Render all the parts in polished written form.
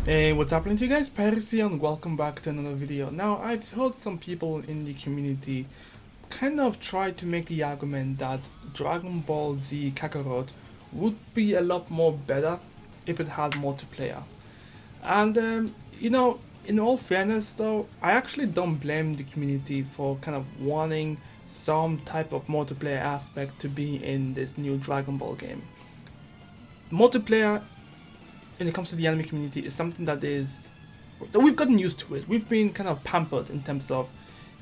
Hey, what's happening to you guys? Pyros here and welcome back to another video. Now, I've heard some people in the community kind of try to make the argument that Dragon Ball Z Kakarot would be a lot more better if it had multiplayer. And, in all fairness though, I actually don't blame the community for kind of wanting some type of multiplayer aspect to be in this new Dragon Ball game. Multiplayer when it comes to the anime community is something that we've gotten used to it. We've been kind of pampered in terms of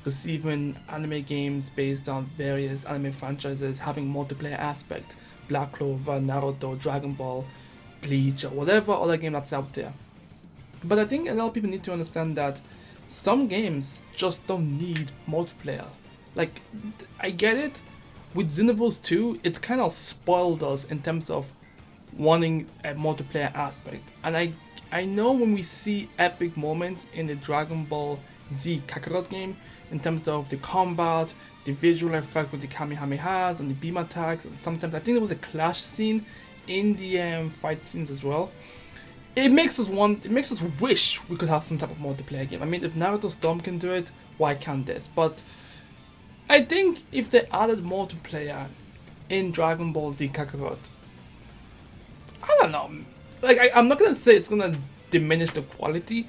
receiving anime games based on various anime franchises having multiplayer aspect. Black Clover, Naruto, Dragon Ball, Bleach, or whatever other game that's out there. But I think a lot of people need to understand that some games just don't need multiplayer. Like, I get it. With Xenoverse 2, it kind of spoiled us in terms of wanting a multiplayer aspect, and I know when we see epic moments in the Dragon Ball Z Kakarot game in terms of the combat, the visual effect with the Kamehamehas and the beam attacks, and sometimes I think there was a clash scene in the fight scenes as well. It makes us wish we could have some type of multiplayer game. I mean, if Naruto Storm can do it, why can't this? But I think if they added multiplayer in Dragon Ball Z Kakarot, I don't know. Like, I'm not gonna say it's gonna diminish the quality.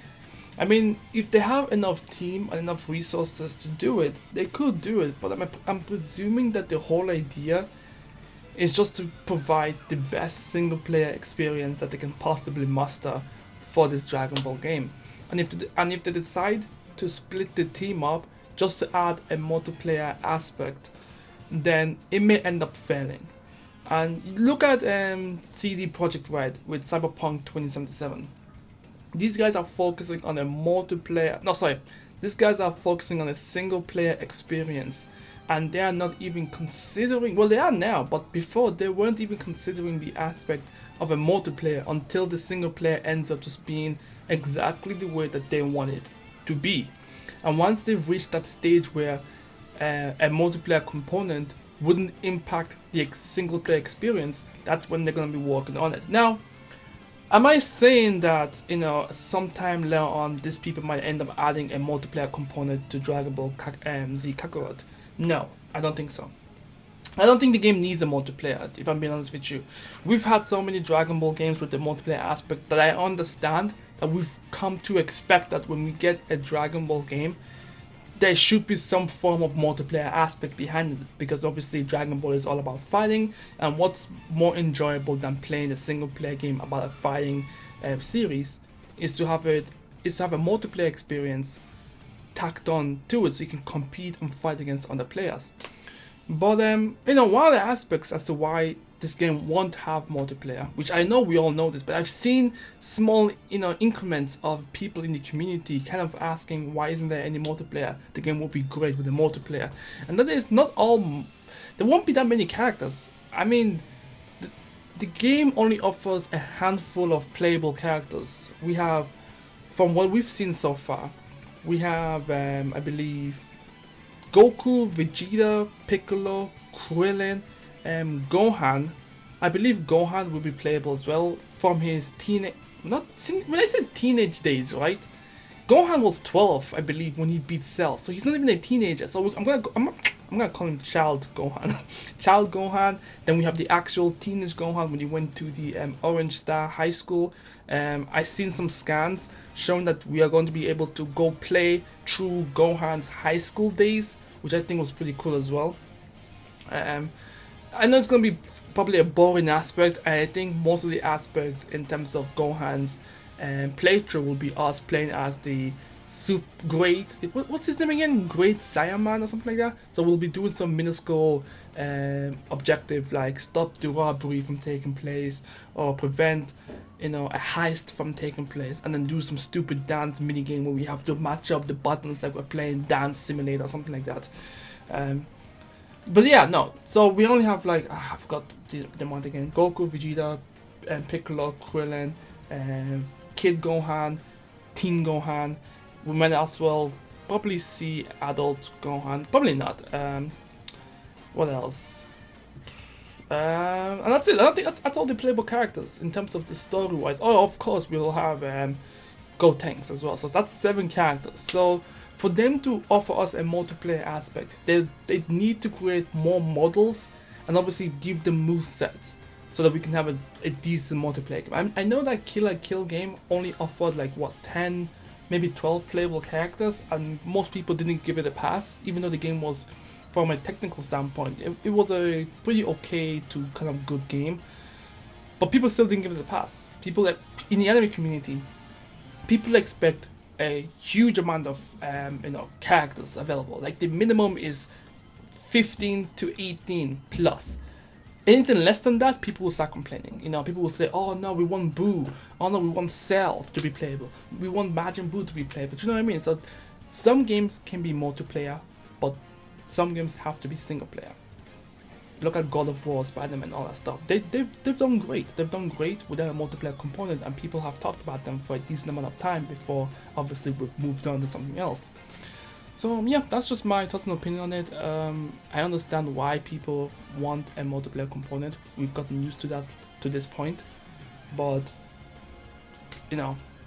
I mean, if they have enough team and enough resources to do it, they could do it. But I'm presuming that the whole idea is just to provide the best single player experience that they can possibly muster for this Dragon Ball game. And if they decide to split the team up just to add a multiplayer aspect, then it may end up failing. And look at CD Projekt Red with Cyberpunk 2077. These guys are focusing on a multiplayer. No, sorry. These guys are focusing on a single player experience. And they are not even considering. Well, they are now, but before they weren't even considering the aspect of a multiplayer until the single player ends up just being exactly the way that they want it to be. And once they've reached that stage where a multiplayer component wouldn't impact the single player experience, that's when they're going to be working on it. Now, am I saying that, sometime later on, these people might end up adding a multiplayer component to Dragon Ball Z Kakarot? No, I don't think so. I don't think the game needs a multiplayer, if I'm being honest with you. We've had so many Dragon Ball games with the multiplayer aspect that I understand that we've come to expect that when we get a Dragon Ball game, there should be some form of multiplayer aspect behind it, because obviously Dragon Ball is all about fighting, and what's more enjoyable than playing a single player game about a fighting series is to have a multiplayer experience tacked on to it so you can compete and fight against other players. But one of the aspects as to why this game won't have multiplayer, which I know we all know this, but I've seen small, increments of people in the community kind of asking why isn't there any multiplayer? The game would be great with the multiplayer. And that is not all, there won't be that many characters. I mean, the game only offers a handful of playable characters. We have, from what we've seen so far, we have, I believe, Goku, Vegeta, Piccolo, Krillin, Gohan. I believe Gohan will be playable as well from his when I said teenage days, right? Gohan was 12, I believe, when he beat Cell, so he's not even a teenager. So I'm gonna call him Child Gohan. Child Gohan. Then we have the actual teenage Gohan when he went to the Orange Star High School. I've seen some scans showing that we are going to be able to go play through Gohan's high school days, which I think was pretty cool as well. I know it's going to be probably a boring aspect, and I think most of the aspect in terms of Gohan's playthrough will be us playing as the what's his name again? Great Saiyaman or something like that. So we'll be doing some minuscule objective like stop the robbery from taking place, or prevent a heist from taking place, and then do some stupid dance minigame where we have to match up the buttons like we're playing Dance Simulator or something like that. But yeah, no. So we only have I forgot the amount again. Goku, Vegeta, Piccolo, Krillin, Kid Gohan, Teen Gohan. We might as well probably see adult Gohan. Probably not. What else? And that's it. I don't think that's all the playable characters in terms of the story wise. Oh, of course we'll have Go Tanks as well. So that's 7 characters. So for them to offer us a multiplayer aspect, they need to create more models and obviously give them move sets so that we can have a decent multiplayer game. I know that Kill la Kill game only offered like what, 10, maybe 12 playable characters, and most people didn't give it a pass, even though the game was, from a technical standpoint, it was a pretty okay to kind of good game, but people still didn't give it a pass. People in the anime community, people expect a huge amount of characters available. Like the minimum is 15 to 18 plus. Anything less than that, people will start complaining. People will say, "Oh no, we want Boo. Oh no, we want Cell to be playable. We want Majin Buu to be playable." Do you know what I mean? So some games can be multiplayer, but some games have to be single player. Look at God of War, Spider-Man, all that stuff. They've done great. They've done great without a multiplayer component, and people have talked about them for a decent amount of time before, obviously, we've moved on to something else. So yeah, that's just my thoughts and opinion on it. I understand why people want a multiplayer component. We've gotten used to that to this point, but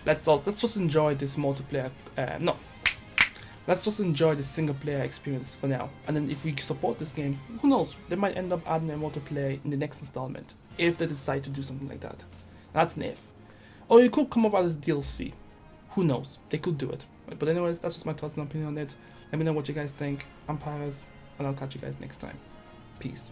let's just enjoy this multiplayer. Let's just enjoy the single player experience for now. And then if we support this game, who knows? They might end up adding a multiplayer in the next installment if they decide to do something like that. That's an if. Or it could come up as DLC. Who knows? They could do it. But anyways, that's just my thoughts and opinion on it. Let me know what you guys think. I'm Pyros, and I'll catch you guys next time. Peace.